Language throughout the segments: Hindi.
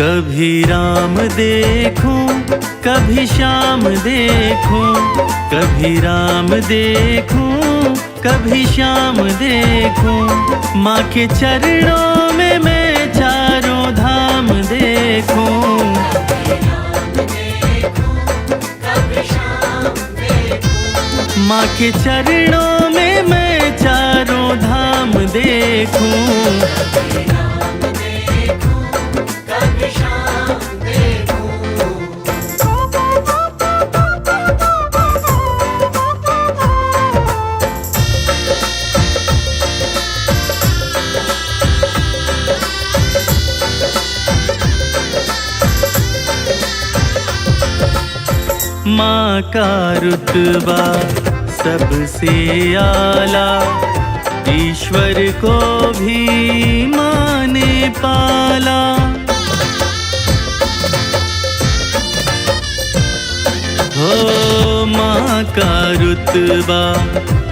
कभी राम देखूं, कभी श्याम देखूं, कभी राम देखूं, कभी श्याम देखूं। माँ के चरणों में मैं चारों धाम देखूं। माँ के चरणों में मैं चारों धाम देखूं। माँ का रुतबा सबसे आला, ईश्वर को भी माँ ने पाला। हो माँ का रुतबा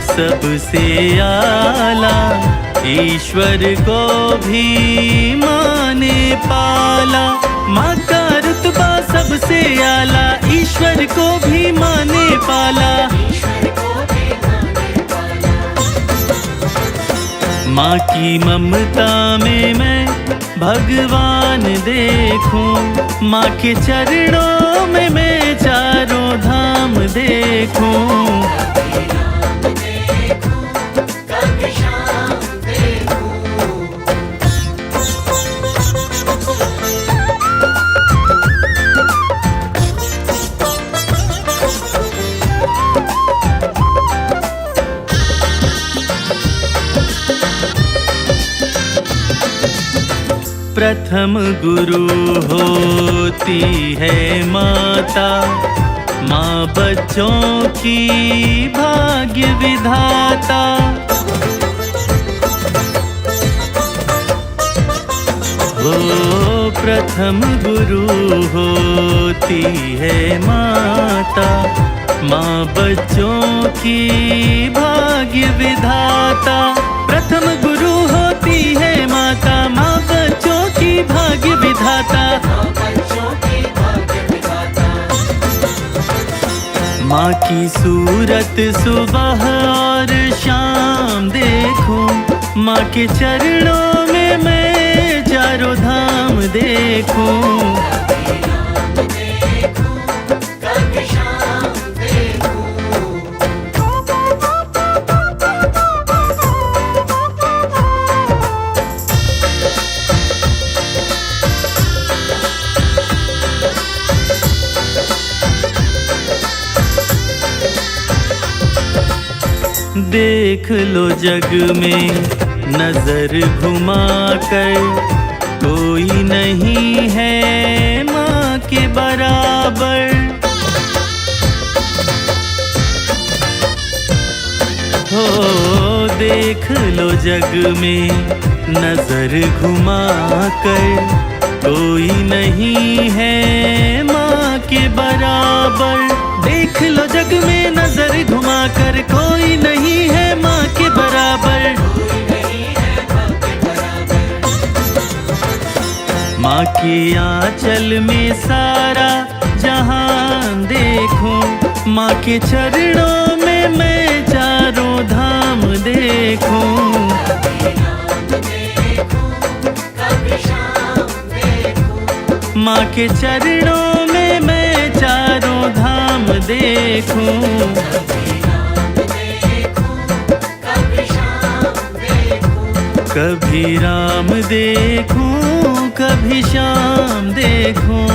सबसे आला, ईश्वर को भी माँ ने पाला। माँ का रुतबा सबसे आला, ईश्वर को भी माँ ने पाला। माँ की ममता में मैं भगवान देखूं। माँ के चरणों में मैं चारों धाम देखूं। प्रथम गुरु होती है माता, माँ बच्चों की भाग्य विधाता। वो प्रथम गुरु होती है माता, माँ बच्चों की भाग्य विधाता। प्रथम गुरु होती है माता, माँ बच्चों की भाग्य विधाता। माँ की सूरत सुबह और शाम देखूं। माँ के चरणों में मैं चारों धाम देखूं। देख लो जग में नजर घुमा कर, कोई नहीं है माँ के बराबर। हो देख लो जग में नजर घुमा कर, कोई नहीं है माँ के बराबर। देख लो जग में नजर घुमा कर, कोई नहीं है माँ के बराबर। माँ के आंचल में सारा जहान देखूं। माँ के चरणों में मैं चारों धाम देखूं। माँ के चरणों में मैं चारों धाम देखूं। कभी राम देखूं, कभी श्याम देखूं।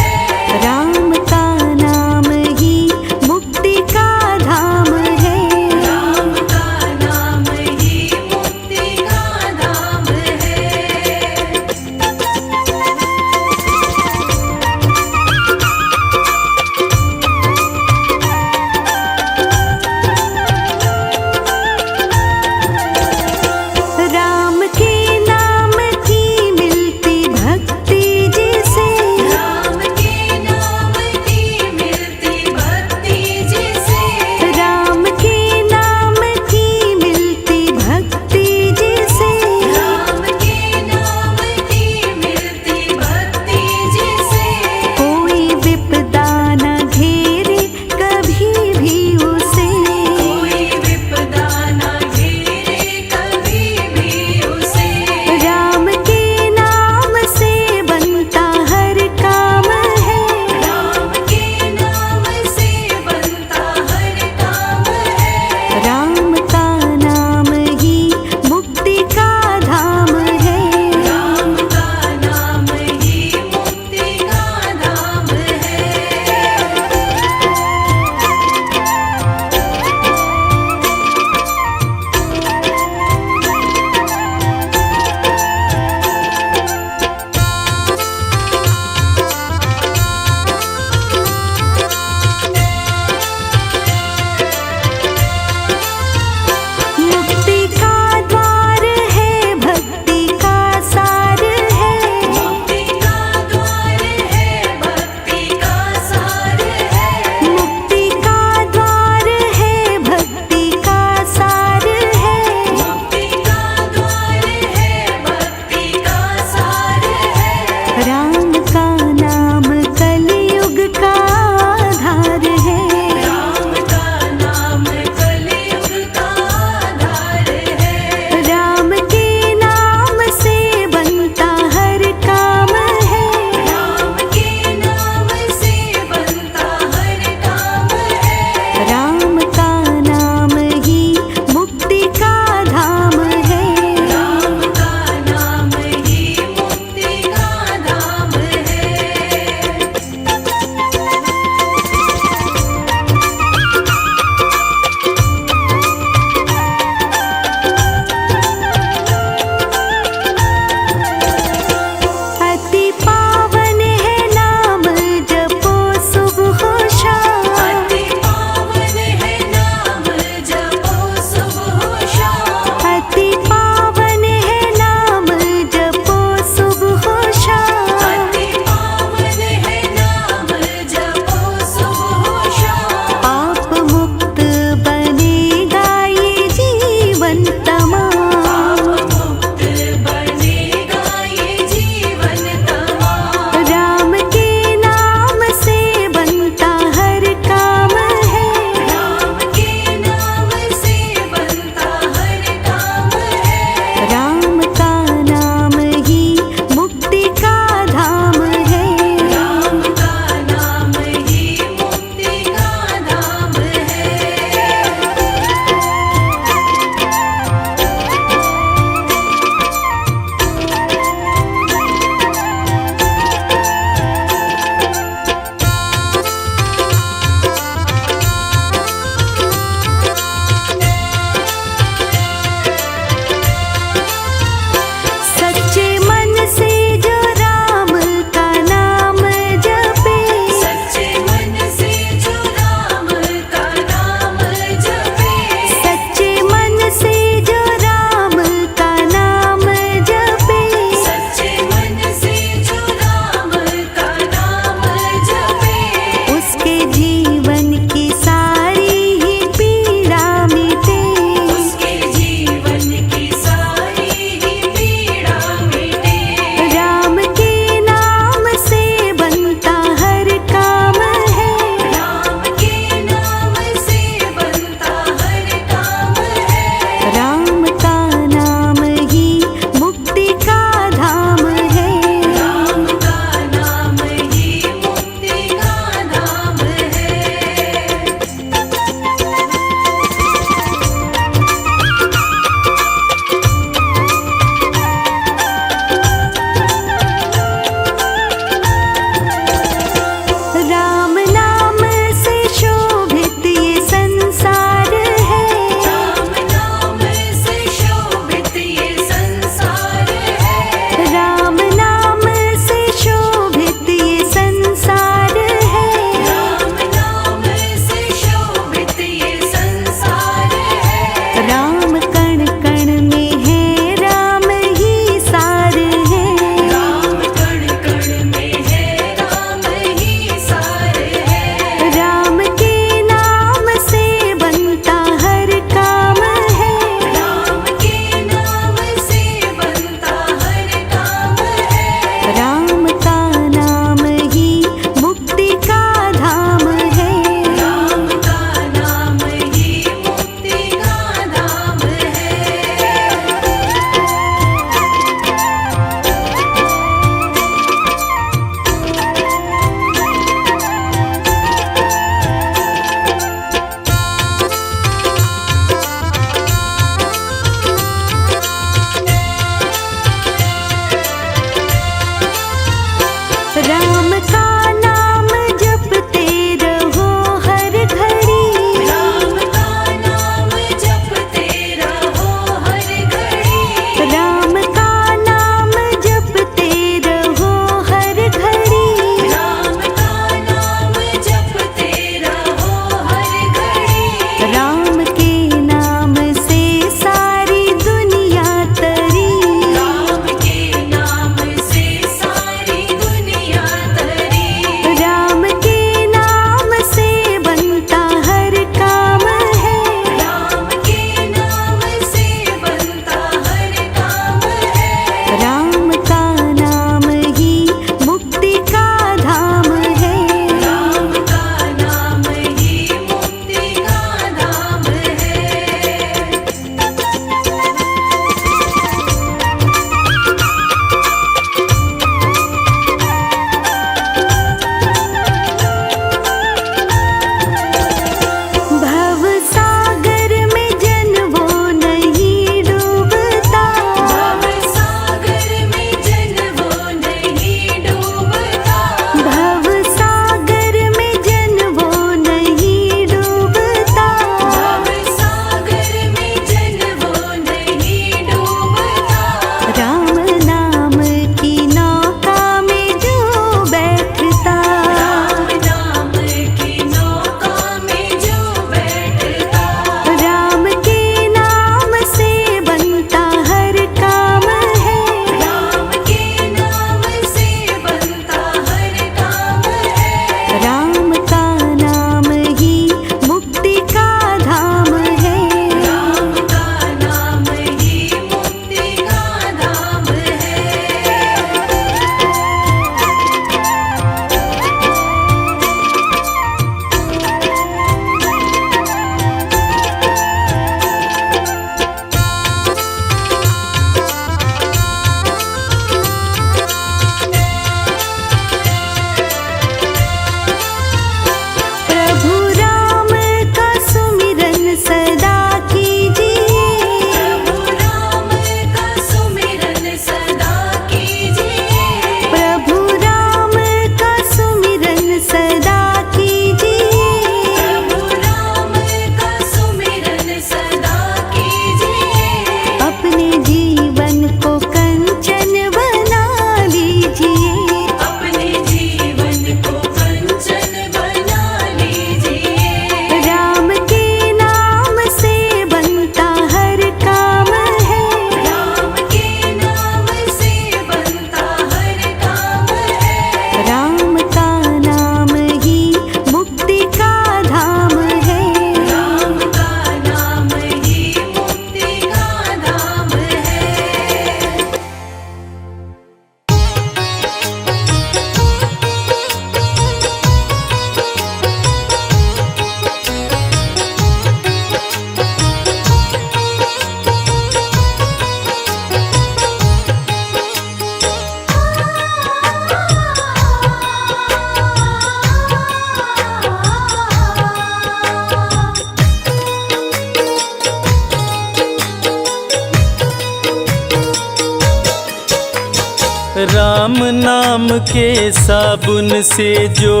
राम नाम के साबुन से जो,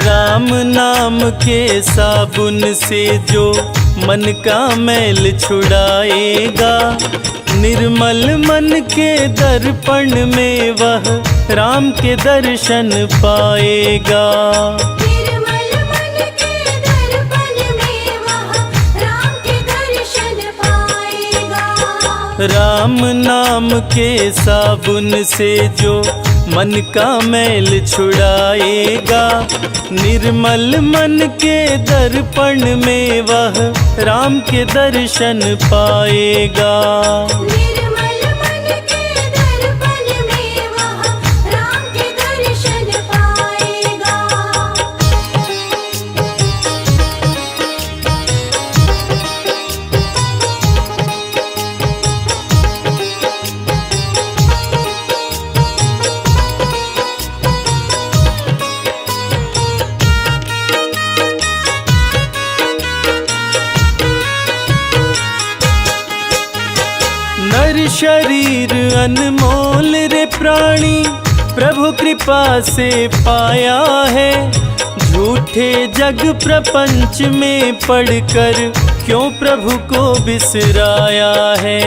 राम नाम के साबुन से जो मन का मैल छुड़ाएगा, निर्मल मन के दर्पण में वह राम के दर्शन पाएगा। निर्मल मन के दर्पण में वह राम के दर्शन पाएगा। राम नाम के साबुन से जो मन का मैल छुड़ाएगा, निर्मल मन के दर्पण में वह राम के दर्शन पाएगा। निर्मल मन के दर्पण में वह राम के दर्शन पाएगा। नर शरीर अनमोल रे प्राणी, प्रभु कृपा से पाया है। झूठे जग प्रपंच में पड़कर क्यों प्रभु को बिसराया है।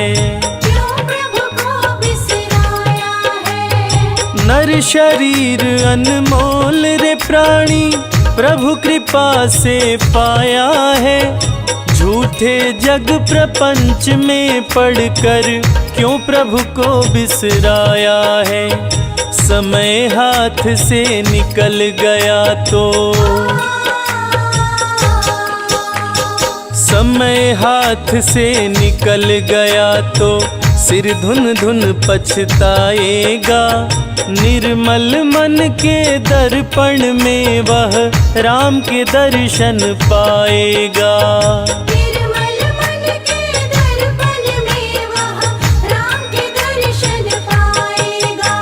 क्यों प्रभु को बिसराया है। नर शरीर अनमोल रे प्राणी, प्रभु कृपा से पाया है। झूठे जग प्रपंच में पड़कर क्यों प्रभु को बिसराया है। समय हाथ से निकल गया तो, समय हाथ से निकल गया तो सिर धुन धुन पछताएगा। निर्मल मन के दर्पण में वह राम के दर्शन पाएगा। निर्मल मन के दर्पण में वह राम के दर्शन पाएगा।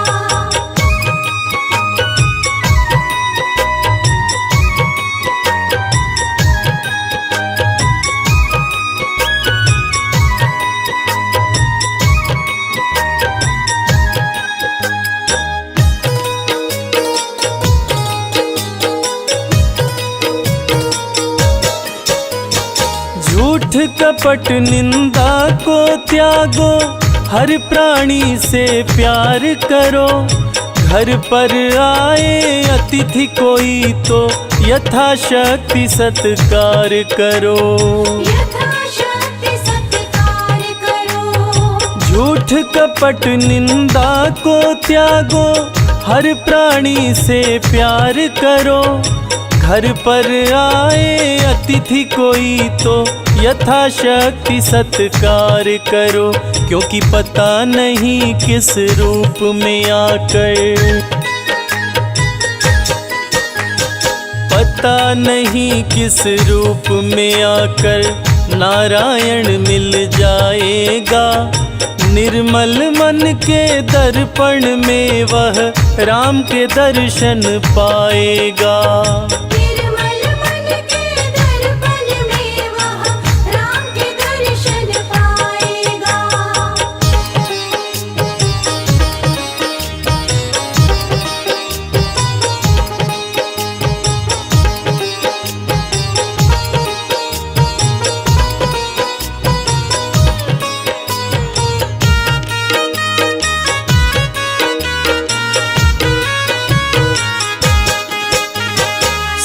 झूठ कपट निंदा को त्यागो, हर प्राणी से प्यार करो। घर पर आए अतिथि कोई तो यथाशक्ति सत्कार करो। यथाशक्ति सत्कार करो। झूठ कपट निंदा को त्यागो, हर प्राणी से प्यार करो। घर पर आए अतिथि कोई तो यथाशक्ति सत्कार करो। क्योंकि पता नहीं किस रूप में आकर, पता नहीं किस रूप में आकर नारायण मिल जाएगा। निर्मल मन के दर्पण में वह राम के दर्शन पाएगा। निर्मल मन के दर्पण में वह राम के दर्शन पाएगा।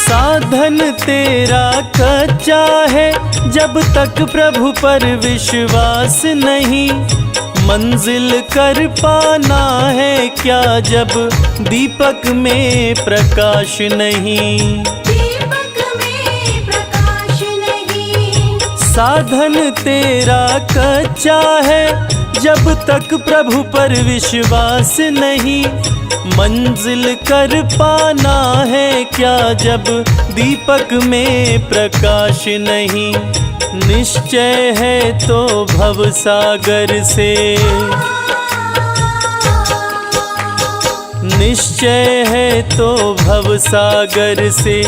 साधन तेरा कच्चा है, जब तक प्रभु पर विश्वास नहीं। मंजिल कर पाना है क्या जब दीपक में प्रकाश नहीं। दीपक में प्रकाश नहीं। साधन तेरा कच्चा है, जब तक प्रभु पर विश्वास नहीं। मंजिल कर पाना है क्या जब दीपक में प्रकाश नहीं। निश्चय है तो भव सागर से, निश्चय है तो भव सागर से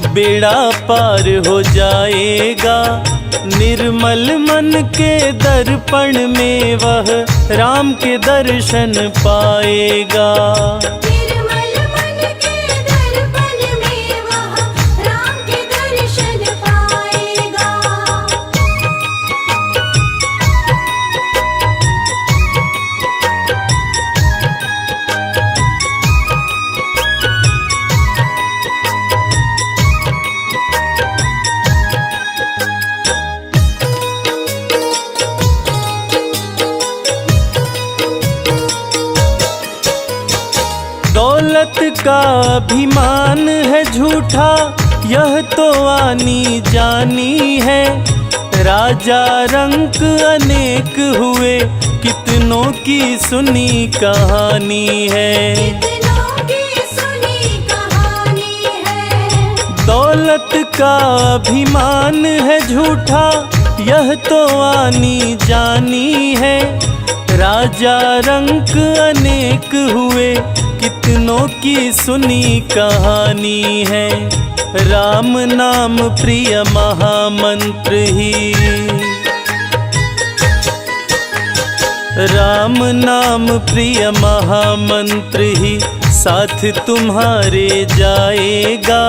बेड़ा पार हो जाएगा। निर्मल मन के दर्पण में वह राम के दर्शन पाएगा। निर्मल मन के दर्पण में वह राम के दर्शन पाएगा। दौलत का अभिमान है झूठा, यह तो आनी जानी है। राजा रंक अनेक हुए, कितनों की सुनी कहानी है। कितनों की सुनी कहानी है। दौलत का अभिमान है झूठा, यह तो आनी जानी है। राजा रंक अनेक हुए, कितनों की सुनी कहानी है। राम नाम प्रिय महामंत्र ही, राम नाम प्रिय महामंत्र ही साथ तुम्हारे जाएगा।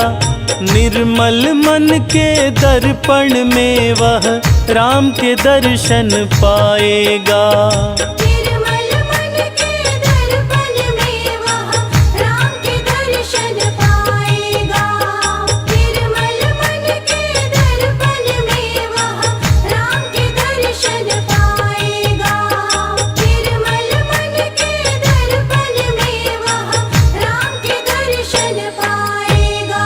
निर्मल मन के दर्पण में वह राम के दर्शन पाएगा। निर्मल मन के दर्पण में वह राम के दर्शन पाएगा। निर्मल मन के दर्पण में वह राम के दर्शन पाएगा। निर्मल मन के दर्पण में वह राम के दर्शन पाएगा।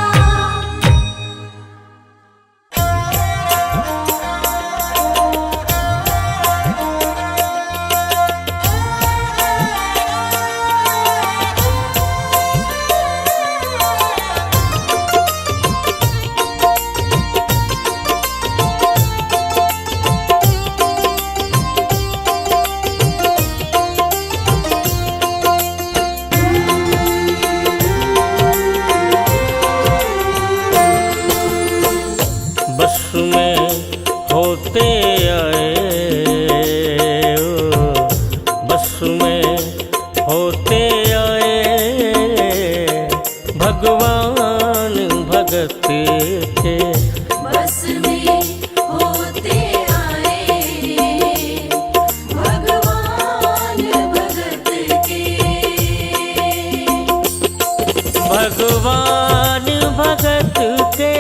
बस में होते आए ओ, बस में होते आए भगवान भगत के। बस में होते आए भगवान भगत के। भगवान भगत के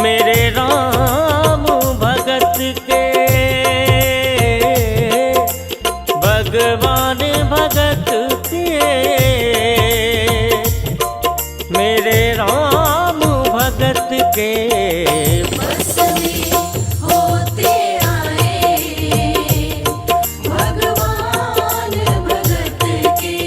मेरे राम भगत के। भगवान भगत के मेरे राम भगत के। बस में होते आए भगवान भगत के।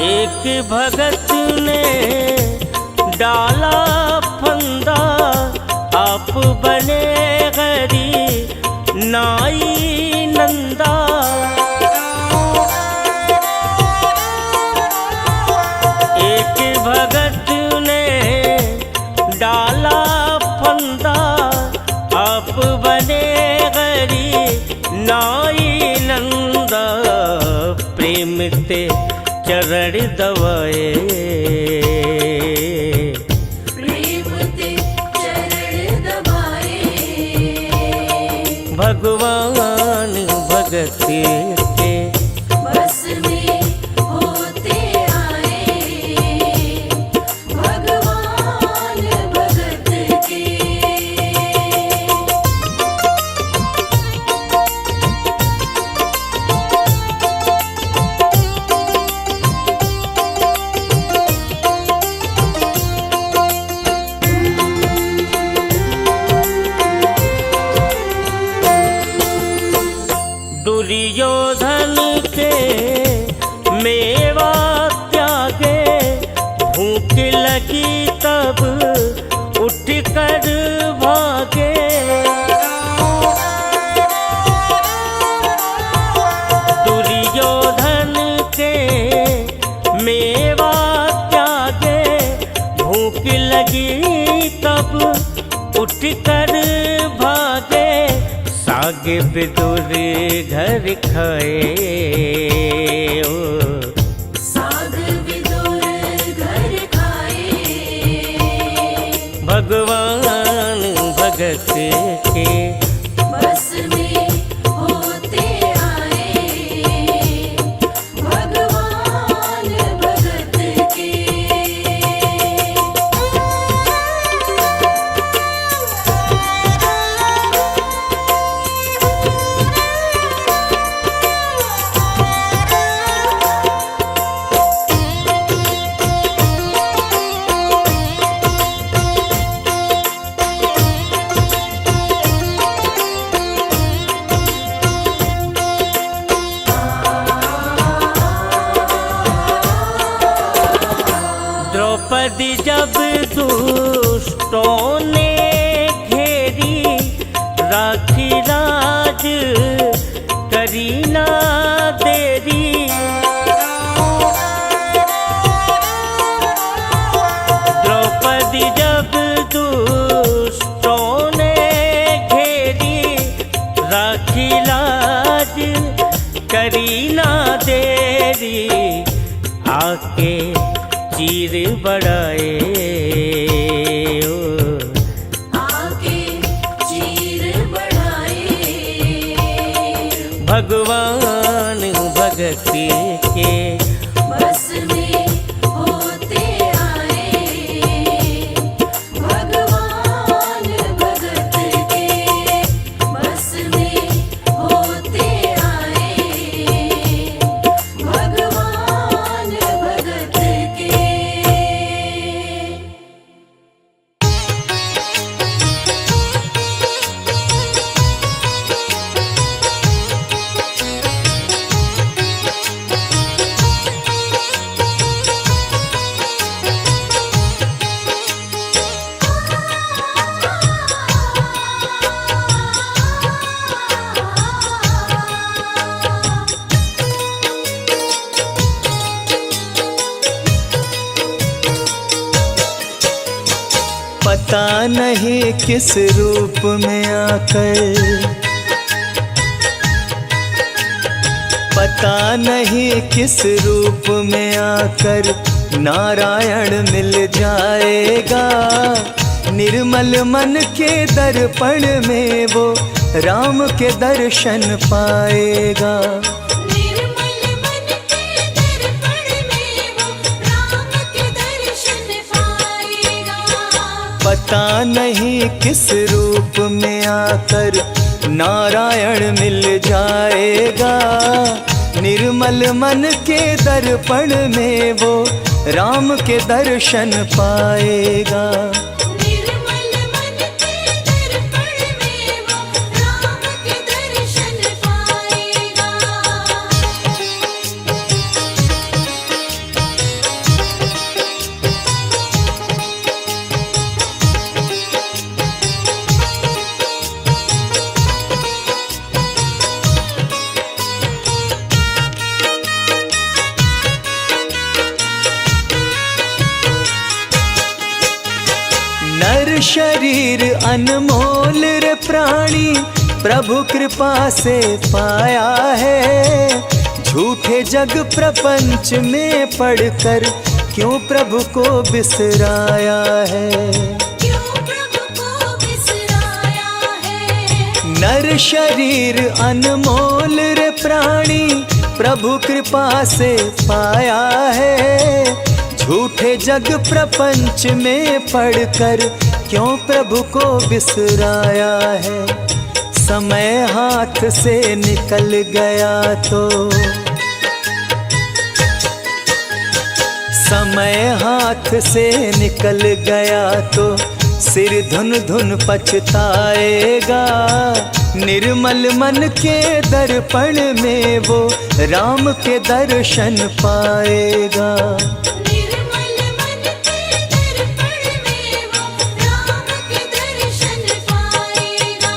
एक भगत ने डाला फंदा, आप बने गरी नाई नंदा। एक भगत ने डाला फंदा, आप बने गरी नाई नंदा। प्रेम ते चरण दवाए, प्रेम ते चरण दबाए। भगवान भगत के। बस में होते आए भगवान भगत के। कर भागे, सागे विदुर घर खाए। ओ साग विदुर घर खाए। भगवान भगत के बस में होते आए, भगवान भगत के। द्रौपदी जब दुष्टों ने घेरी, राखी राज करी ना देरी। द्रौपदी जब दुष्टों ने घेरी, राखी लाज करी ना देरी। आके चीर बढ़ाए। ओ आगे चीर बढ़ाए, भगवान भगत के बस में होते आए, भगवान भगत के। बस में होते आए, भगवान भगत के। पता नहीं किस रूप में आकर, पता नहीं किस रूप में आकर नारायण मिल जाएगा। निर्मल मन के दर्पण में वो राम के दर्शन पाएगा। निर्मल मन के दर्पण में वो राम के दर्शन पाएगा। पता नहीं किस रूप में आकर नारायण मिल जाएगा। निर्मल मन के दर्पण में वो राम के दर्शन पाएगा। निर्मल मन के दर्पण में वो राम के दर्शन पाएगा। नर शरीर अनमोल रे प्राणी प्रभु कृपा से पाया है। झूठे जग प्रपंच में पड़कर क्यों प्रभु को बिसराया है। क्यों प्रभु को बिसराया है। नर शरीर अनमोल रे प्राणी प्रभु कृपा से पाया है। झूठे जग प्रपंच में पड़कर क्यों प्रभु को बिसराया है। समय हाथ से निकल गया तो, समय हाथ से निकल गया तो सिर धुन धुन पछताएगा। निर्मल मन के दर्पण में वो राम के दर्शन पाएगा। निर्मल मन के दर्पण में वो राम के दर्शन पाएगा।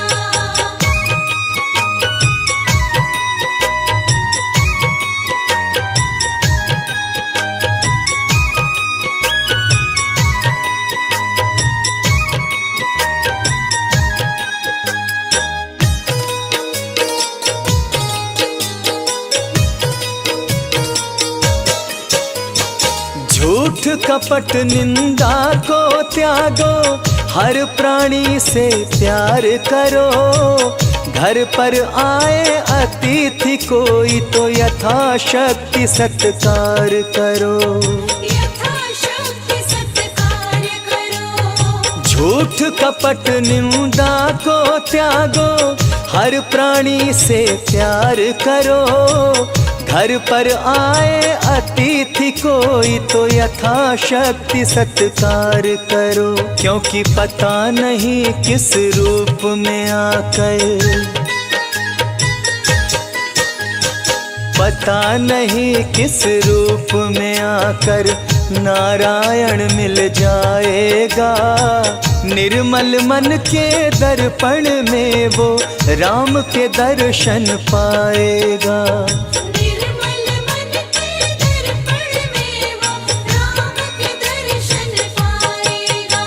झूठ कपट निंदा को त्यागो, हर प्राणी से प्यार करो। घर पर आए अतिथि कोई तो यथाशक्ति सत्कार करो। यथाशक्ति सत्कार करो। झूठ कपट निंदा को त्यागो, हर प्राणी से प्यार करो। घर पर आए अतिथि कोई तो यथाशक्ति सत्कार करो। क्योंकि पता नहीं किस रूप में आकर, पता नहीं किस रूप में आकर नारायण मिल जाएगा। निर्मल मन के दर्पण में वो राम के दर्शन पाएगा। निर्मल मन के दर्पण में वो राम के दर्शन पाएगा।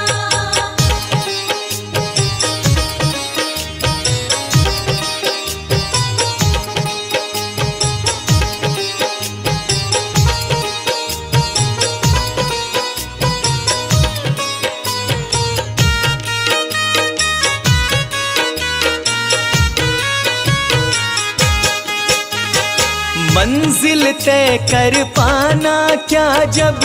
मंजिल तय कर पाना क्या जब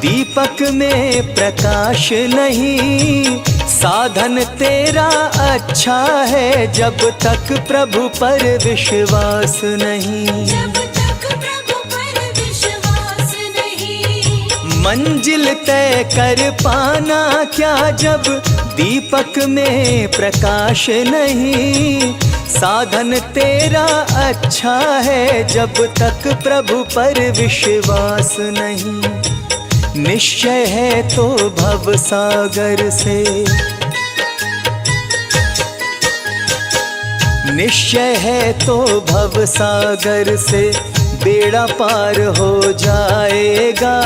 दीपक में प्रकाश नहीं। साधन तेरा अच्छा है जब तक प्रभु पर विश्वास नहीं। जब तक प्रभु पर विश्वास नहीं। मंजिल तय कर पाना क्या जब दीपक में प्रकाश नहीं। साधन तेरा अच्छा है जब तक प्रभु पर विश्वास नहीं। निश्चय है तो भव सागर से, निश्चय है तो भव सागर से बेड़ा पार हो जाएगा।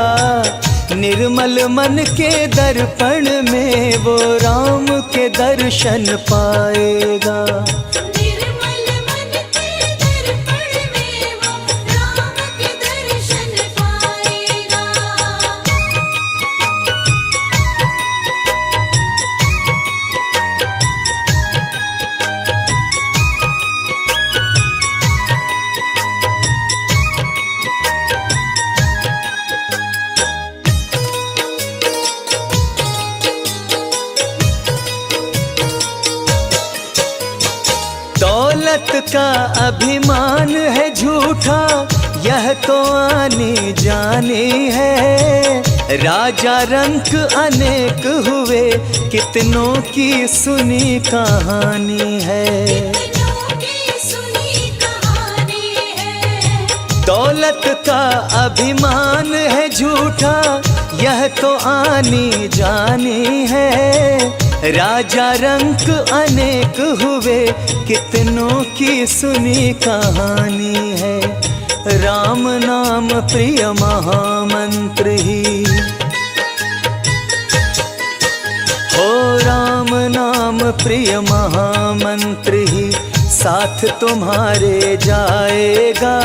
निर्मल मन के दर्पण में वो राम के दर्शन पाएगा। निर्मल मन के दर्पण में वो राम के दर्शन पाएगा। दौलत का अभिमान है झूठा, यह तो आने जाने है। राजा रंक अनेक हुए, कितनों की सुनी कहानी है। कितनों की सुनी कहानी है। दौलत का अभिमान है झूठा, यह तो आनी जानी है। राजा रंक अनेक हुए, कितनों की सुनी कहानी है। राम नाम प्रिय महामंत्र ही, हो राम नाम प्रिय महामंत्र ही साथ तुम्हारे जाएगा।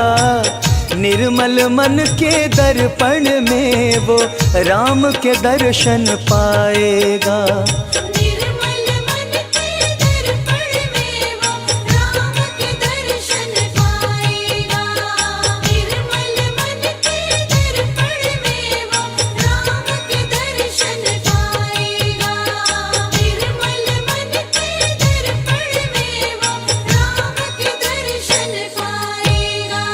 निर्मल मन के दर्पण में वो राम के दर्शन पाएगा। निर्मल मन के दर्पण में वो राम के दर्शन पाएगा। निर्मल मन के दर्पण में वो राम के दर्शन पाएगा। निर्मल मन के दर्पण में वो राम के दर्शन पाएगा।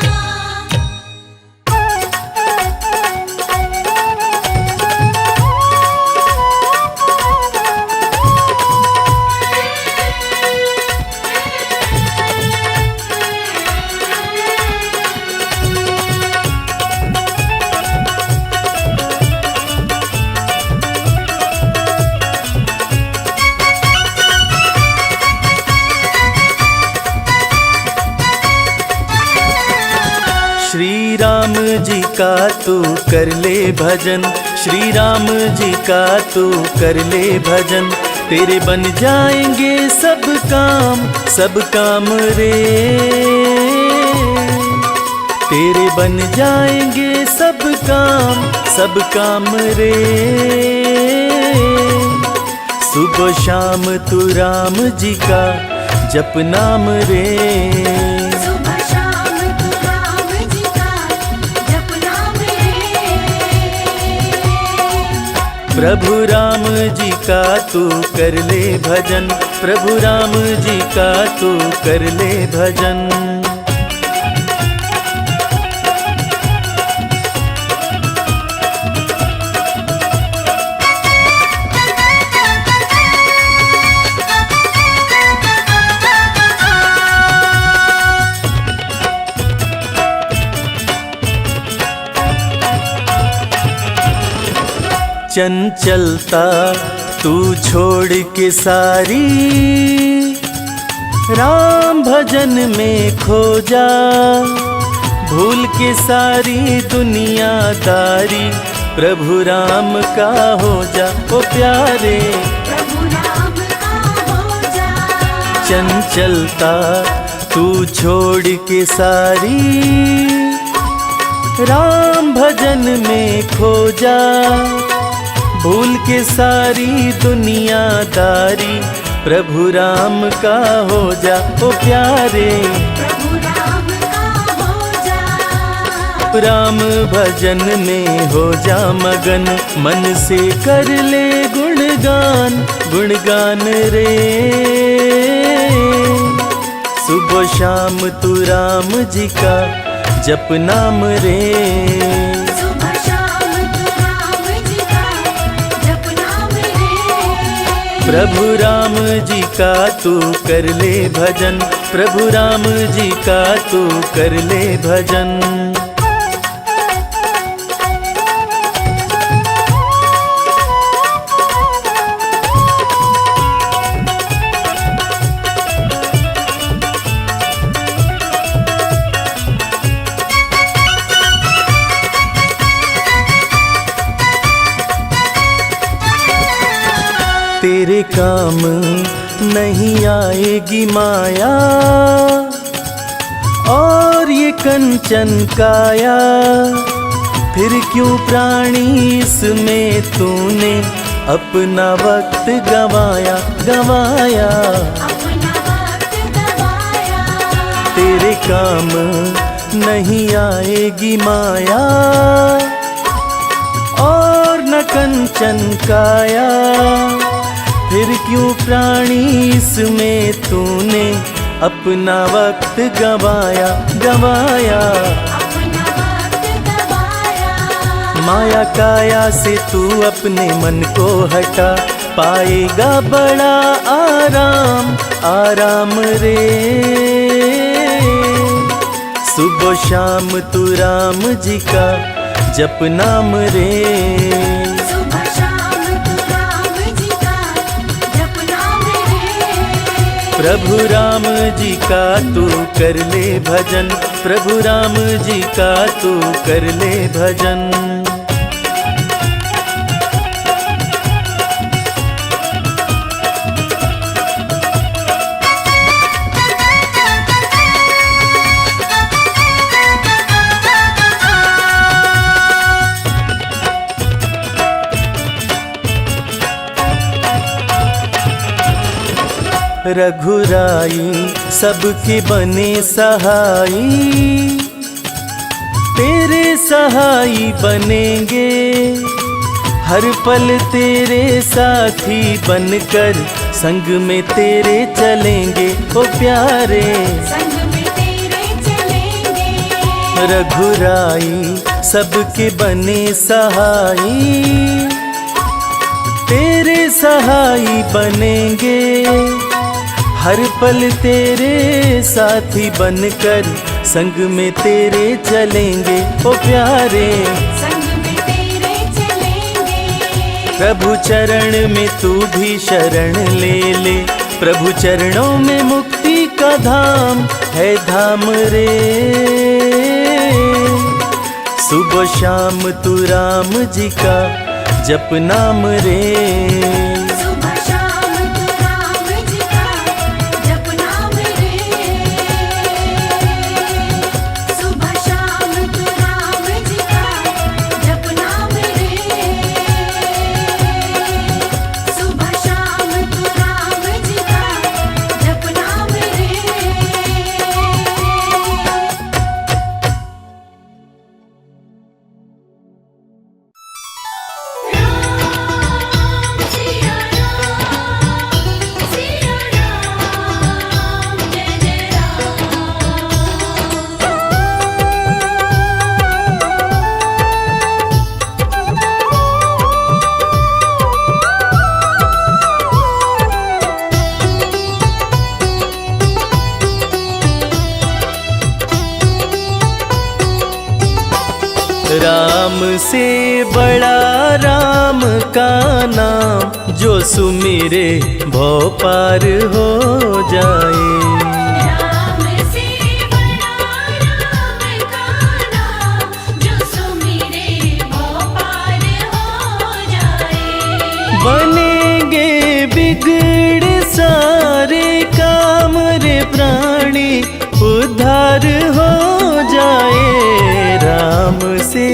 श्री राम जी का तू कर ले भजन, श्री राम जी का तू कर ले भजन। तेरे बन जाएंगे सब काम रे। तेरे बन जाएंगे सब काम रे। सुबह शाम तू राम जी का जप नाम रे। सुबह शाम तू राम जी का जप नाम रे। प्रभु राम जी का तू कर ले भजन, प्रभु राम जी का तू कर ले भजन। चंचलता तू छोड़ के सारी, राम भजन में खो जा। भूल के सारी दुनियादारी, प्रभु राम का हो जा ओ प्यारे। प्रभु राम का हो जा। चंचलता तू छोड़ के सारी, राम भजन में खो जा। भूल के सारी दुनियादारी, प्रभु राम का हो जा ओ प्यारे। प्रभु राम का हो जा। राम भजन में हो जा मगन, मन से कर ले गुणगान, गुणगान रे। सुबह शाम तू राम जी का जप नाम रे। सुबह शाम तू राम जी का जप नाम रे। प्रभु राम जी का तू कर ले भजन, प्रभु राम जी का तू कर ले भजन। तेरे काम नहीं आएगी माया, और ये कंचन काया। फिर क्यों प्राणी इसमें तूने अपना वक्त गवाया, गवाया। अपना वक्त गवाया। तेरे काम नहीं आएगी माया, और न कंचन काया। फिर क्यों प्राणी इसमें तूने अपना वक्त गवाया, गवाया। अपना वक्त गवाया। माया काया से तू अपने मन को हटा, पाएगा बड़ा आराम, आराम रे। सुबह शाम तू राम जी का जप नाम रे। सुबह शाम तू राम जी का जप नाम रे। प्रभु राम जी का तू कर ले भजन, प्रभु राम जी का तू कर ले भजन। रघुराई सबके बने सहाई, तेरे सहाई बनेंगे। हर पल तेरे साथी बनकर संग में तेरे चलेंगे ओ प्यारे। संग में तेरे चलेंगे। रघुराई सबके बने सहाई, तेरे सहाई बनेंगे। हर पल तेरे साथी बनकर संग में तेरे चलेंगे ओ प्यारे। संग में तेरे चलेंगे। प्रभु चरण में तू भी शरण ले ले, प्रभु चरणों में मुक्ति का धाम है धाम रे। सुबह शाम तू राम जी का जप नाम रे। सुबह शाम तू राम जी का जप नाम रे। सुबह शाम राम से बड़ा राम का नाम, जो सुमिरे भव पार हो जाए। राम से बड़ा राम का नाम, जो सुमिरे भव पार हो जाए। बनेंगे बिगड़े सारे काम रे प्राणी, उद्धार हो जाए। राम से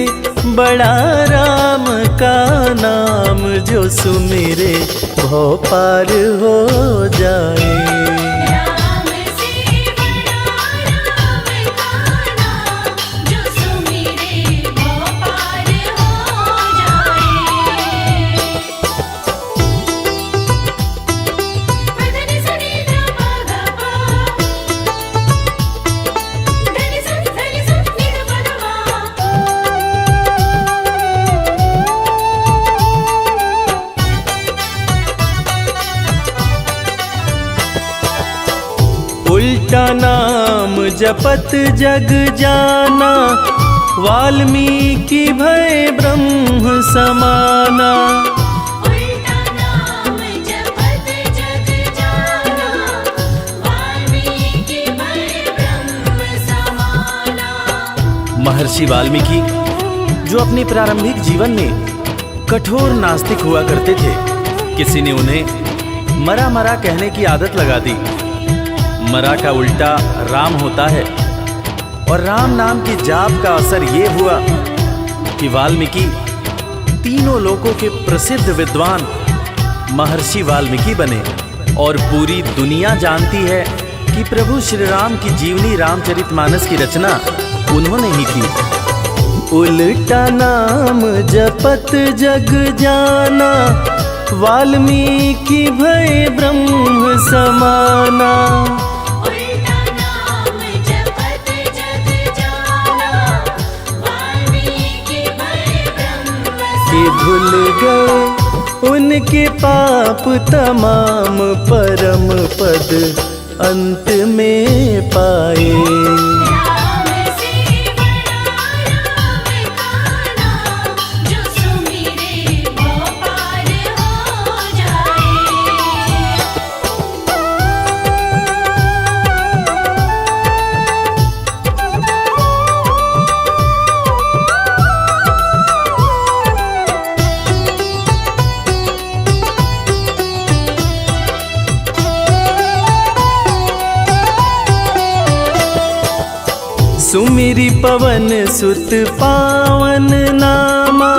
बड़ा राम का नाम, जो सुमिरे भव पार हो जाए। राम से बड़ा राम का नाम, जो सुमिरे भव पार हो जाए। धनि सनि ध प ग प, धनि सनि नि ध प ध मा। उल्टा नाम जपत जग जाना, वाल्मीकि भय ब्रह्म समाना। उल्टा नाम जपत जग जाना, वाल्मीकि भय ब्रह्म समाना। महर्षि वाल्मीकि जो अपने प्रारंभिक जीवन में कठोर नास्तिक हुआ करते थे, किसी ने उन्हें मरा मरा कहने की आदत लगा दी। मरा का उल्टा राम होता है, और राम नाम के जाप का असर ये हुआ कि वाल्मीकि तीनों लोकों के प्रसिद्ध विद्वान महर्षि वाल्मीकि बने। और पूरी दुनिया जानती है कि प्रभु श्री राम की जीवनी रामचरितमानस की रचना उन्होंने ही की। उल्टा नाम जपत जग जाना, वाल्मीकि भय ब्रह्म समाना। उल्टा नाम जपत जग जाना, वाल्मीकि भय ब्रह्म कि भूल गए उनके पाप तमाम, परम पद अंत में पाए। राम से बड़ा राम का नाम, जो सुमिरे भव पार हो जाए। सुमिरि पवन सुत पावन नामा,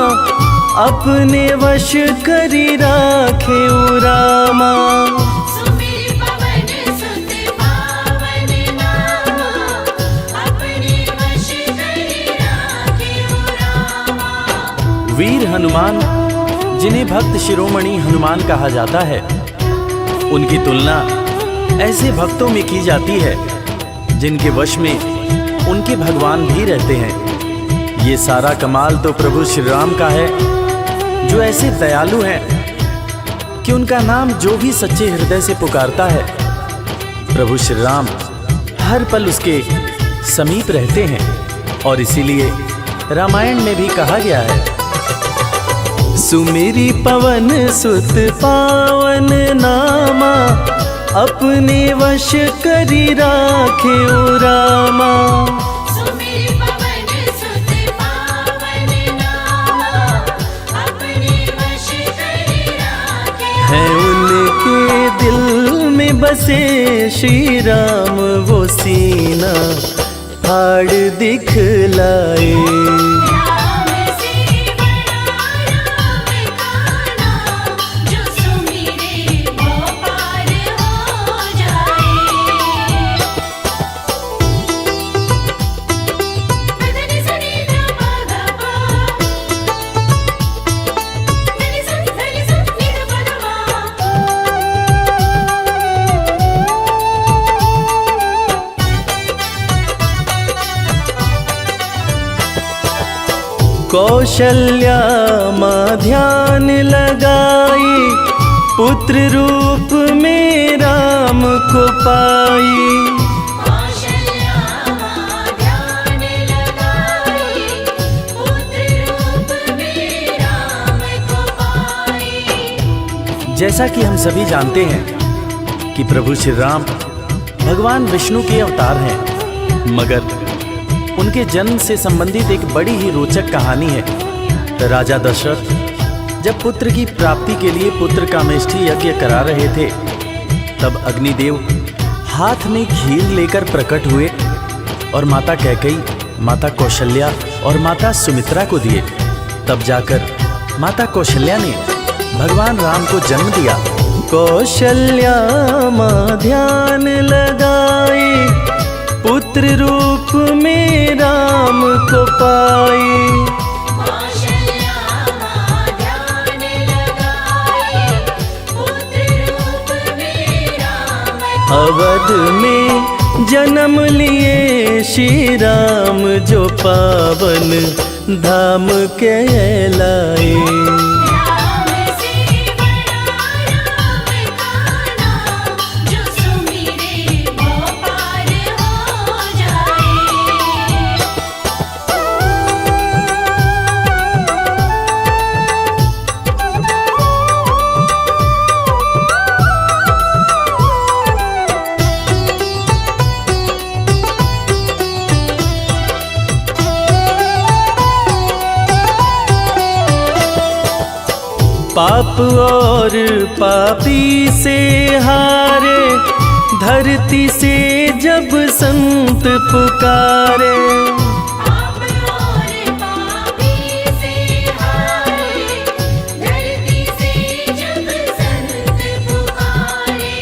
अपने वश करी राखे रामा। सुमिर पवन सुत पावन नामा, अपने वश करि राखे रामा। वीर हनुमान, जिन्हें भक्त शिरोमणि हनुमान कहा जाता है, उनकी तुलना ऐसे भक्तों में की जाती है जिनके वश में उनके भगवान भी रहते हैं। ये सारा कमाल तो प्रभु श्री राम का है, जो ऐसे दयालु हैं कि उनका नाम जो भी सच्चे हृदय से पुकारता है, प्रभु श्री राम हर पल उसके समीप रहते हैं। और इसीलिए रामायण में भी कहा गया है, सुमिरि पवन सुत पावन नामा, अपने वश करी राखे रामा। सुमिर पवन सुत पावन नामा, अपने वश करि राखे। है उनके दिल में बसे श्री राम, वो सीना फाड़ दिखलाए। राम से बड़ा राम का नाम, जो सुमिरे भव पार हो जाए। धनि सनि ध प ग प, धनि सनि नि ध प ध मा। कौशल्या माँ ध्यान लगाई, पुत्र रूप में राम को पाई। कौशल्या माँ ध्यान लगाई, पुत्र जैसा कि हम सभी जानते हैं कि प्रभु श्री राम भगवान विष्णु के अवतार हैं, मगर उनके जन्म से संबंधित एक बड़ी ही रोचक कहानी है। राजा दशरथ जब पुत्र की प्राप्ति के लिए पुत्र कामेष्ठी यज्ञ करा रहे थे, तब अग्निदेव हाथ में खीर लेकर प्रकट हुए और माता कैकेयी, माता कौशल्या और माता सुमित्रा को दिए। तब जाकर माता कौशल्या ने भगवान राम को जन्म दिया। कौशल्या माँ ध्यान लगाई, पुत्र रूप में राम को पाई। कौशल्या माँ ध्यान लगाई, पुत्र रूप में राम को अवध में जन्म लिए श्री राम, जो पावन धाम कहलाए। राम से बड़ा राम का नाम, जो सुमिरे वो पार हो जाए। पाप और पापी से हारे, धरती से जब संत पुकारे। पाप और पापी से हारे, धरती से जब संत पुकारे।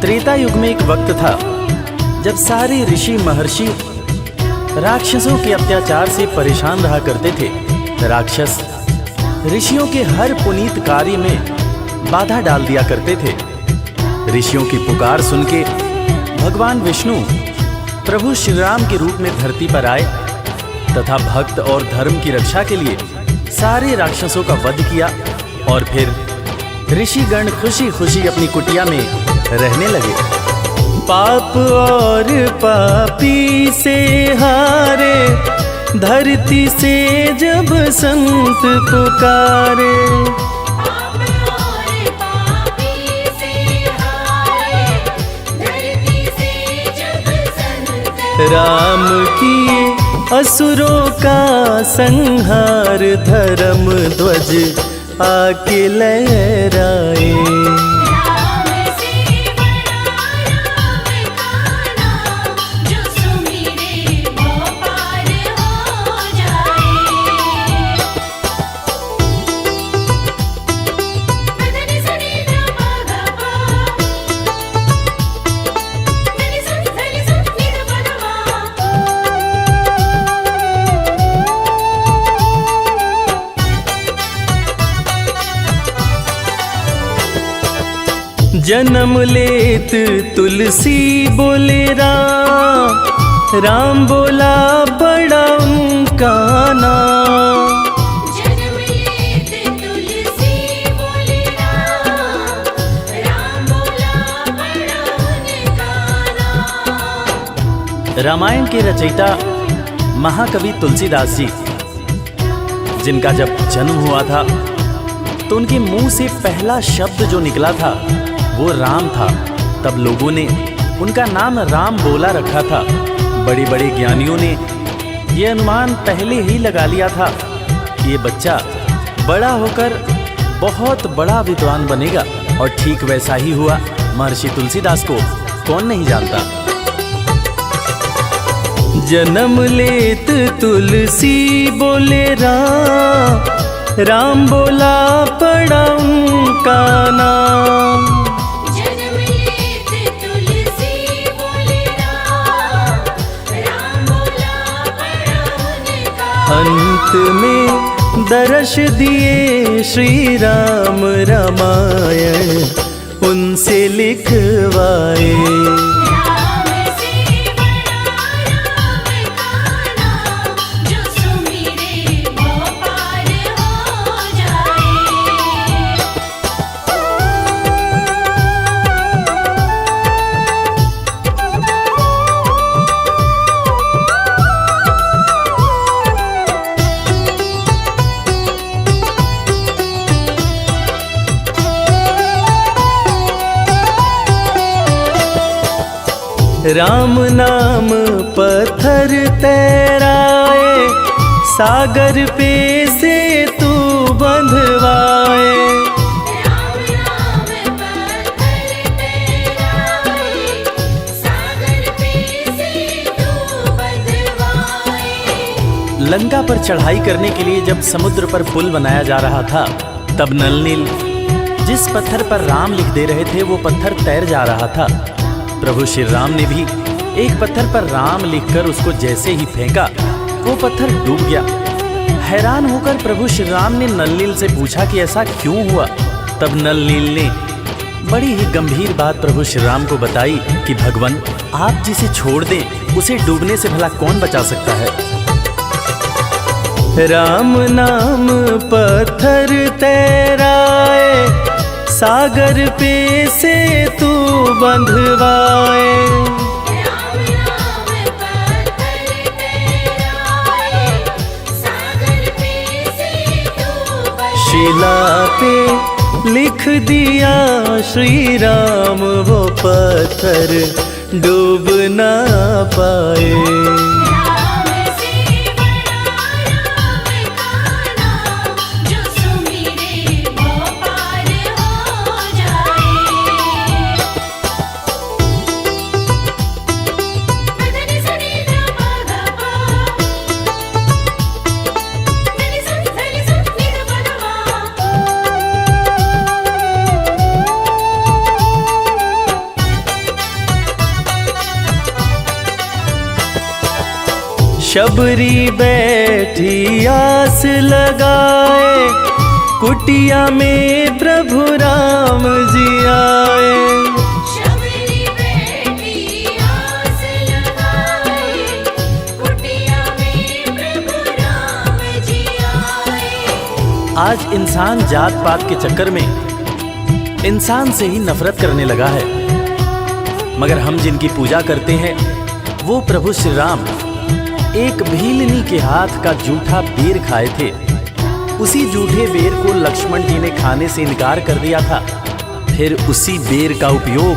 त्रेता युग में एक वक्त था जब सारे ऋषि महर्षि राक्षसों के अत्याचार से परेशान रहा करते थे। राक्षस ऋषियों के हर पुनीत कार्य में बाधा डाल दिया करते थे। ऋषियों की पुकार सुन के भगवान विष्णु प्रभु श्री राम के रूप में धरती पर आए तथा भक्त और धर्म की रक्षा के लिए सारे राक्षसों का वध किया और फिर ऋषिगण खुशी खुशी अपनी कुटिया में रहने लगे। पाप और पापी से हारे, धरती से जब संत पुकारे। पाप और पापी से हारे, धरती से जब संत राम किए असुरों का संहार, धर्म ध्वज आके लहराए। राम से बड़ा राम का नाम, जो सुमिरे वो पार हो जाए। धनि सनि ध प ग प, धनि सनि नि ध प ध जन्म लेत तुलसी बोले राम, राम बोला बड़ा उनका नाम। जन्म लेत तुलसी बोले राम, राम बोला बड़ा उनका नाम। रामायण के रचयिता महाकवि तुलसीदास जी, जिनका जब जन्म हुआ था तो उनके मुंह से पहला शब्द जो निकला था वो राम था। तब लोगों ने उनका नाम राम बोला रखा था। बड़े बड़े ज्ञानियों ने ये अनुमान पहले ही लगा लिया था कि ये बच्चा बड़ा होकर बहुत बड़ा विद्वान बनेगा, और ठीक वैसा ही हुआ। महर्षि तुलसीदास को कौन नहीं जानता। जन्म लेत तुलसी बोले राम, राम बोला पड़ा उनका नाम। जन्म लेत तुलसी बोले राम, राम बोला बड़ा उनका। अंत में दर्श दिए श्री राम, रामायण उनसे लिखवाए। राम से बड़ा राम का नाम, जो सुमिरे वो पार हो जाए। राम नाम पत्थर तैराए, सागर पे से तू बंधवाए। राम नाम पत्थर तैराए, सागर पे से तू बंधवाए। लंका पर चढ़ाई करने के लिए जब समुद्र पर पुल बनाया जा रहा था, तब नल नील जिस पत्थर पर राम लिख दे रहे थे वो पत्थर तैर जा रहा था। प्रभु श्री राम ने भी एक पत्थर पर राम लिखकर उसको जैसे ही फेंका, वो पत्थर डूब गया। हैरान होकर प्रभु श्री राम ने नल नील से पूछा कि ऐसा क्यों हुआ। तब नल नील ने बड़ी ही गंभीर बात प्रभु श्री राम को बताई कि भगवान, आप जिसे छोड़ दें उसे डूबने से भला कौन बचा सकता है। राम नाम पत्थर तैराए, सागर पे से तू बंधवाए। राम नाम पत्थर तैराए, सागर पे से तू बंधवाए। शिला पे लिख दिया श्री राम, वो पत्थर डूब ना पाए। राम से बड़ा राम का नाम, जो सुमिरे वो पार हो जाए। धनि सनि ध प ग प, धनि सनि नि ध प ध मा। शबरी बैठी आस लगाए, कुटिया में प्रभु राम जी आए। शबरी बैठी आस लगाए, कुटिया में प्रभु राम जी आए। आज इंसान जात पात के चक्कर में इंसान से ही नफरत करने लगा है, मगर हम जिनकी पूजा करते हैं वो प्रभु श्री राम एक भीलनी के हाथ का जूठा बेर खाए थे। उसी जूठे बेर को लक्ष्मण जी ने खाने से इनकार कर दिया था। फिर उसी बेर का उपयोग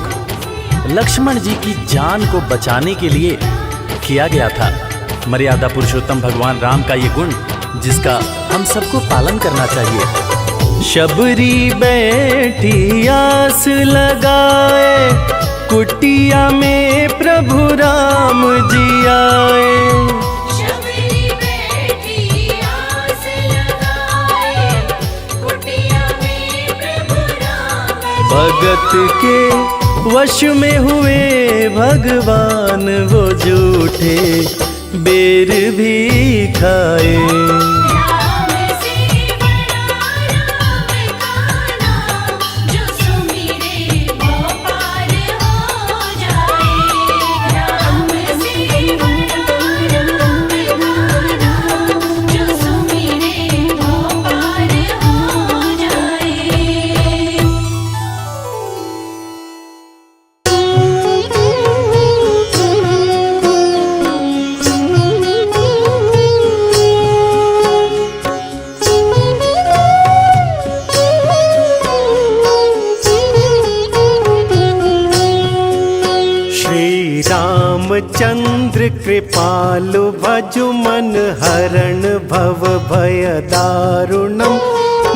लक्ष्मण जी की जान को बचाने के लिए किया गया था। मर्यादा पुरुषोत्तम भगवान राम का ये गुण जिसका हम सबको पालन करना चाहिए। शबरी बैठी आस लगाए, कुटिया में प्रभु राम जी आए। शबरी बैठी आस लगाए, कुटिया में प्रभु राम जी भगत के वश में हुए भगवान, वो झूठे बेर भी खाए। राम से बड़ा राम का नाम, जो सुमिरे वो पार हो जाए। राम से बड़ा राम का नाम, जो सुमिरे वो पार हो जाए। श्री रामचंद्र कृपालु भजु मन हरण भव भय दारुणम।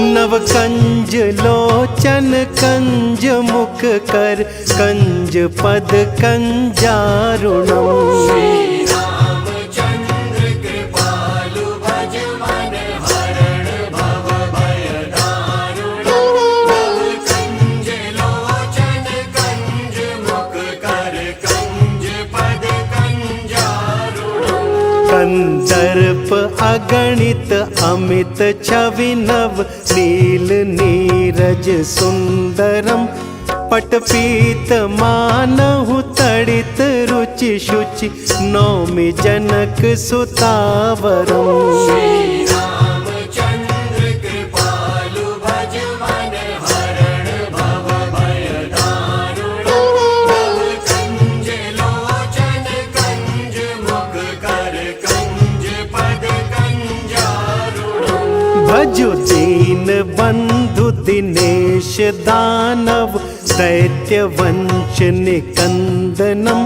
नव कंज लोचन कंज मुख कर कंज पद कंजारुणम। कंदर्प अगणित अमित छवि नव नील नीरज सुंदरम। पटपीत मानहु तड़ित रुचि शुचि नौमि जनक सुतावरम। भजु दीन बंधु दिनेश दानव दैत्य वंश निकंदनम।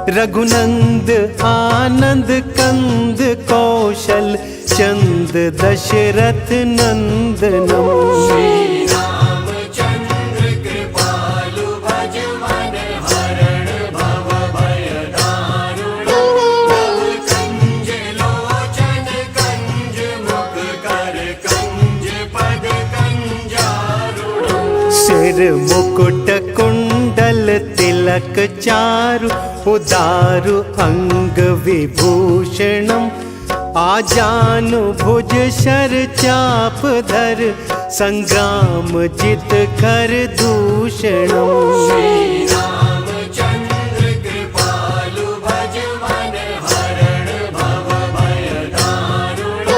रघुनंद आनंद कंद कौशल चंद दशरथ नंदनम। रामचंद्र कृपालु भज मन हरण भव भय दारुण। कंज लोचन कंज मुख कर कंज पद कंजारुण। सिर मुकुट कुंडल तिलक चारु उदारु अंग विभूषणम। आजानु भुज शर चाप धर संग्राम जित कर दूषणम। रामचंद्र कृपालु भज मन हरण भव भय दारुण।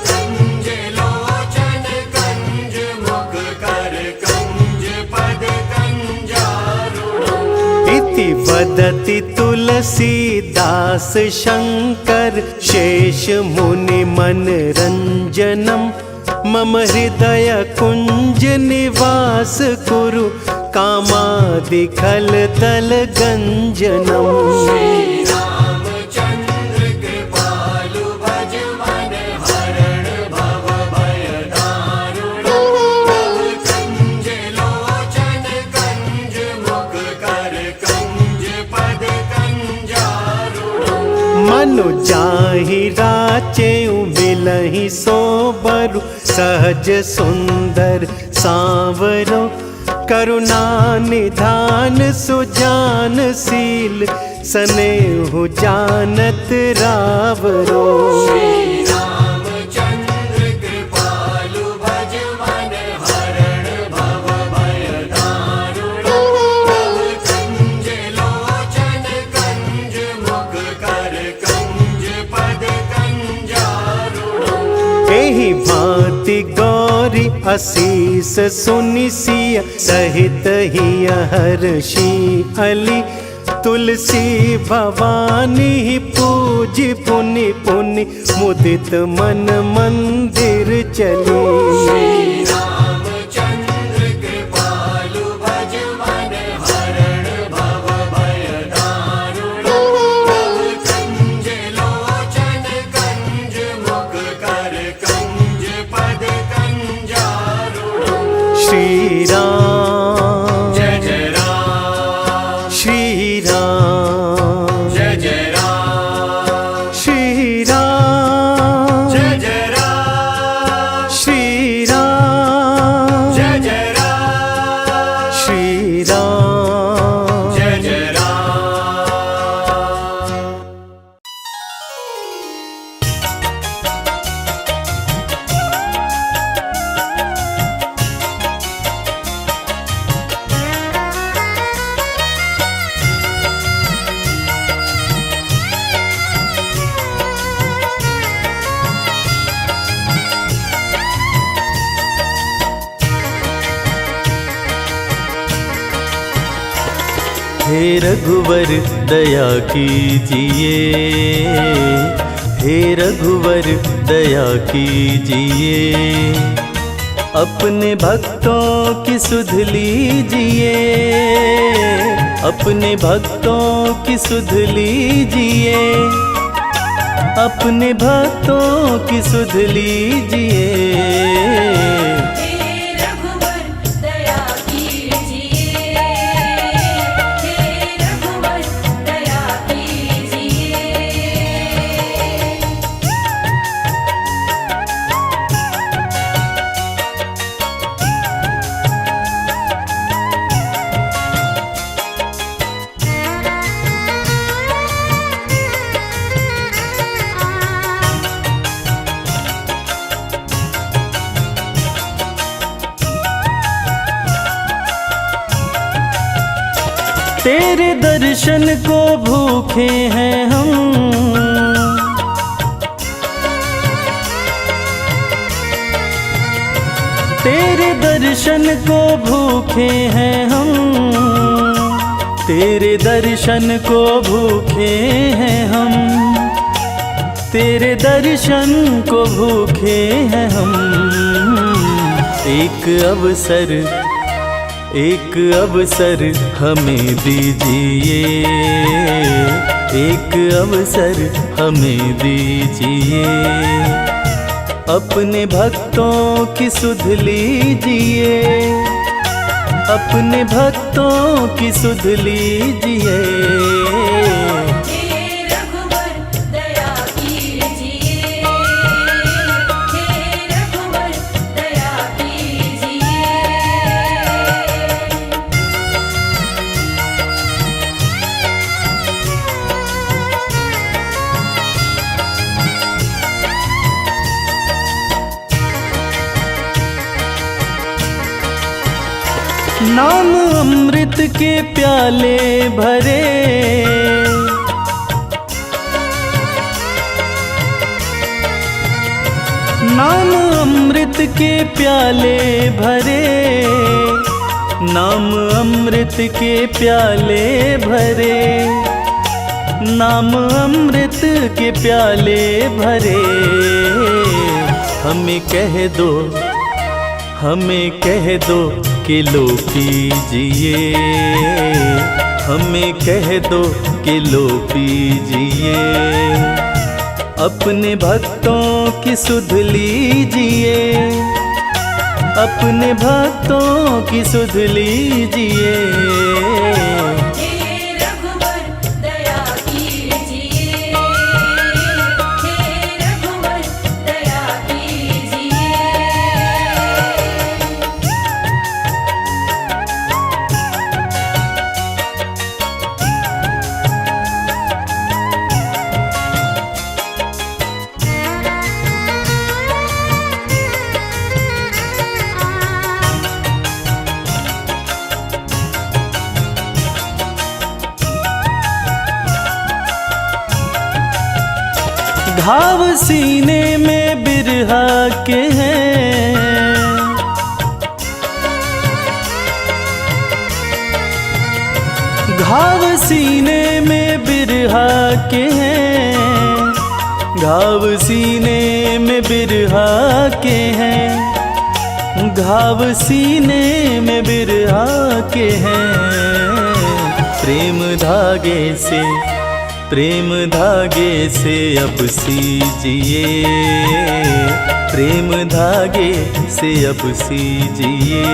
कंज लोचन कंज मुख कर कंज पद कंजारुण। इति वदति तुलसीदास शंकर शेष मुनि मनरंजनम। मम हृदय कुंज निवास कुरु कामादि खल तल गंजनम। रामचंद्र कृपालु भज मन हरण भव भय दारुण। कंज लोचन कंज मुख कर कंज पद कंजारुण। मनु जाहि राचेउ मिलहि सोबरु सहज सुंदर सांवरो। करुणा निधान सुजान शील सनेहु जानत रावरो। रामचंद्र कृपालु भज मन हरण भव भय दारुण। कंज लोचन कंज मुख कर कंज पद कंजारुण। एहि भांति गौरी असीस सुनि सिय सहित हिय हर्षि अली। तुलसी भवानी पूजि पुनि पुनि मुदित मन मंदिर चली। रामचंद्र कृपालु भज मन हरण भव भय दारुण। कंज लोचन कंज मुख कर कंज पद कंजारुण। श्री राम जय जय राम। श्री राम जय जय राम। श्री राम जय जय राम। श्री राम जय जय राम। श्री राम जय जय राम। हे रघुवर दया कीजिए, हे रघुवर दया कीजिए। अपने भक्तों की सुध लीजिए, अपने भक्तों की सुध लीजिए, अपने भक्तों की सुध लीजिए। तेरे दर्शन को भूखे हैं हम, तेरे दर्शन को भूखे हैं हम, तेरे दर्शन को भूखे हैं हम, तेरे दर्शन को भूखे हैं हम। एक अवसर एक अवसर हमें दीजिए, एक अवसर हमें दीजिए, अपने भक्तों की सुध लीजिए, अपने भक्तों की सुध लीजिए। हे रघुवर दया कीजिए, हे रघुवर दया कीजिए। नाम अमृत के प्याले भरे, नाम अमृत के प्याले भरे, नाम अमृत के प्याले भरे, नाम अमृत के प्याले भरे। हमें कह दो, हमें कह दो कि लो पीजिए, हमें कह दो कि लो पीजिए, अपने भक्तों की सुध लीजिए, अपने भक्तों की सुध लीजिए। हे रघुवर दया कीजिए, हे रघुवर दया कीजिए। घाव सीने में बिरहा के हैं, घाव सीने में बिरहा के हैं, घाव सीने में बिरहा के हैं, घाव सीने में बिरहा के हैं। प्रेम धागे से, प्रेम धागे से अब सीजिए, प्रेम धागे से अब सीजिए,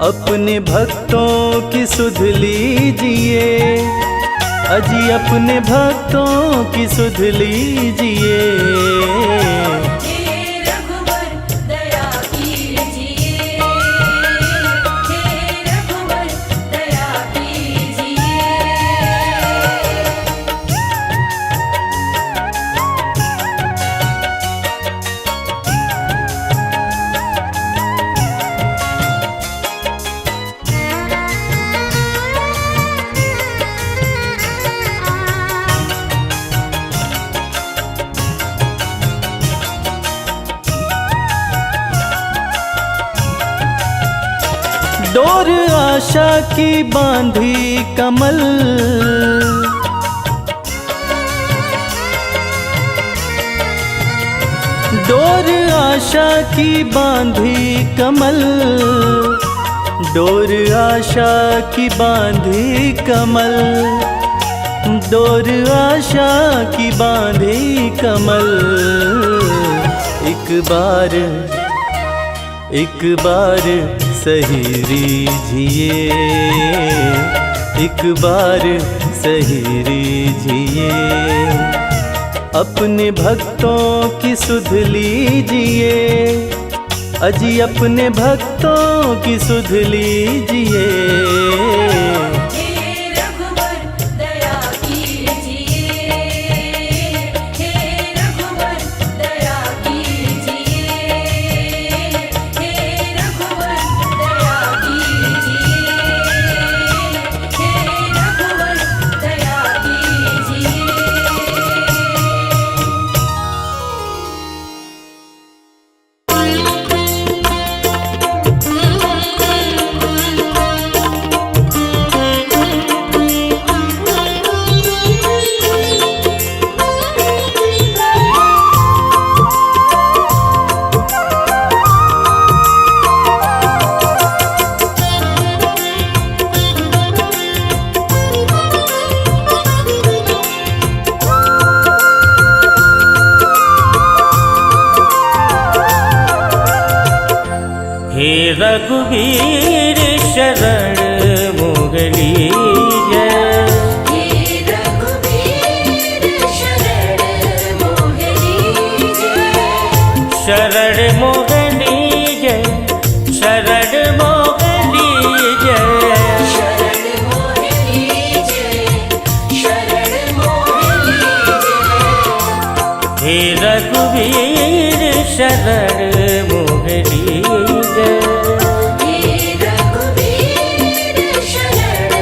अपने भक्तों की सुध लीजिए, अजी अपने भक्तों की सुध लीजिए। हे रघुवर दया कीजिए, हे रघुवर दया कीजिए। डोर आशा की बांधी कमल, डोर आशा की बांधी कमल, डोर आशा की बांधी कमल, डोर आशा की बांधी कमल। एक बार सही रीझिए, एक बार सही रीझिए, अपने भक्तों की सुध लीजिए, अजी अपने भक्तों की सुध लीजिए। हे रघुवर दया कीजिए, हे रघुवर दया कीजिए, हे रघुवर दया कीजिए, हे रघुवर दया कीजिए। रघुवीर शरण मोहली जय। हे रघुवीर शरण मोहनी जय। शरण मोहनी जय, शरण मोहनी जय। शरण मोहनी जय, शरण मोहनी जय। हे रघुवीर शरण मोहनी जय। हे रघुवीर शरण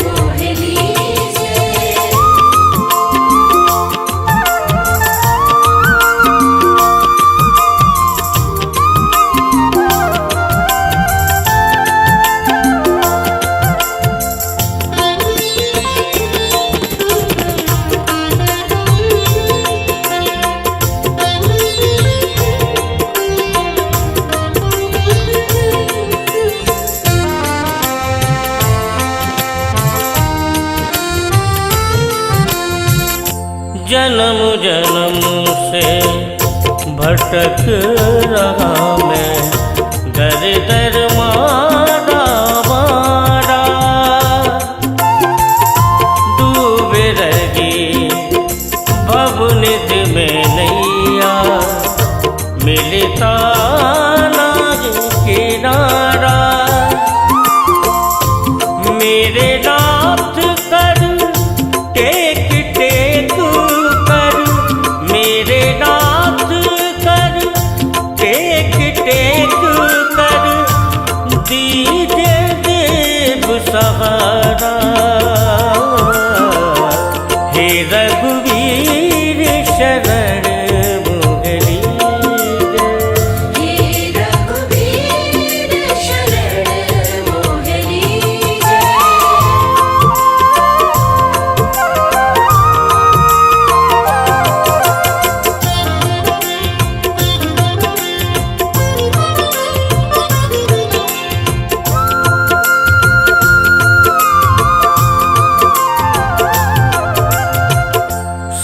मोहनी जय। जन्म जन्म से भटक रहा मैं, दर दर मारा मारा। डूबे रही भवनिध में नैया, मिलता ना किनारा। मेरे नाथ कर टेक टेक कर, मेरे नाथ कर टेक टेक कर। दीजे देव सहारा। हे रघुवीर शरण मोहनी जय। हे रघुवीर शरण मोहनी जय।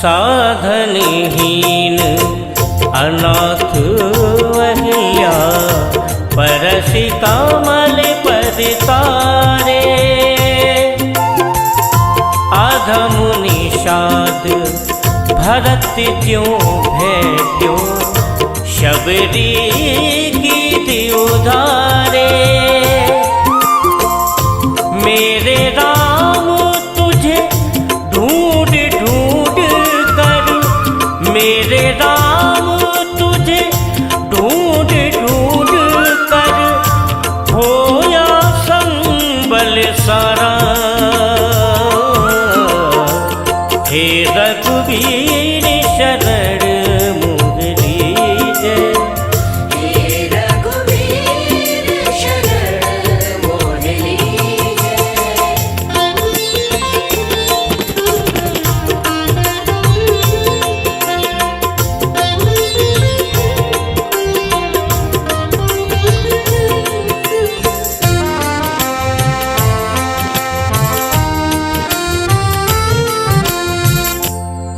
साधनहीन अनाथ वहिया, परसि कमल पद तारे। अधम निषाद भरत ज्यों भेट्यो, शबरी गीत उधारे। मेरे राम तुझे ढूंढ ढूंढ कर, मेरे राम तुझे ढूंढ ढूंढ कर। होया संबल सारा। हे रघुवीर शरण मोहनी जय। हे रघुवीर शरण मोहनी जय।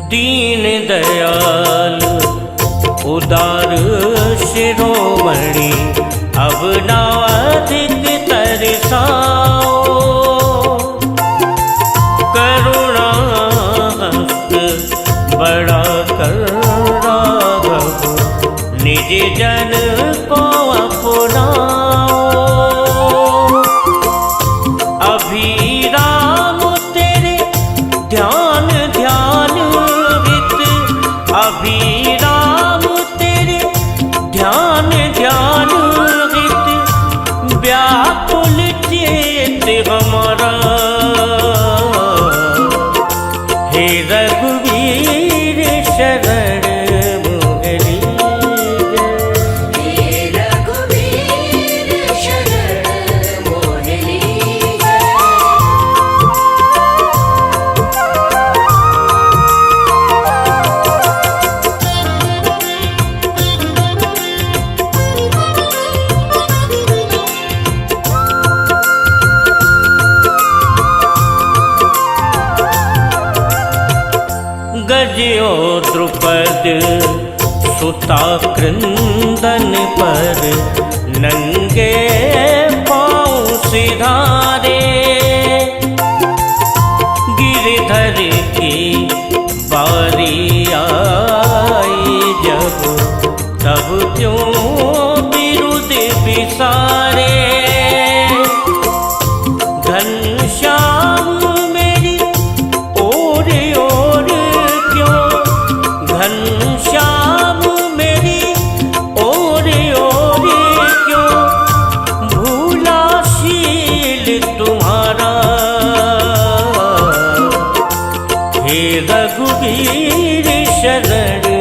दीन दयाल उदार शिरोमणि, अब ना अधिक तरसाओ। करुणा हस्त बड़ा कर राघव, निज जन को अपनाओ। अभी राम तेरे ध्यान ध्यान हित, अभी राम तेरे ध्यान ध्यान हित। व्याकुल चेत हमारा। हे रघुवीर शरण मोहनी जय। हे रघुवीर शरण मोहनी जय। गजयो द्रुपद सुता क्रंदन पर, नंगे हे रघुवीर शरण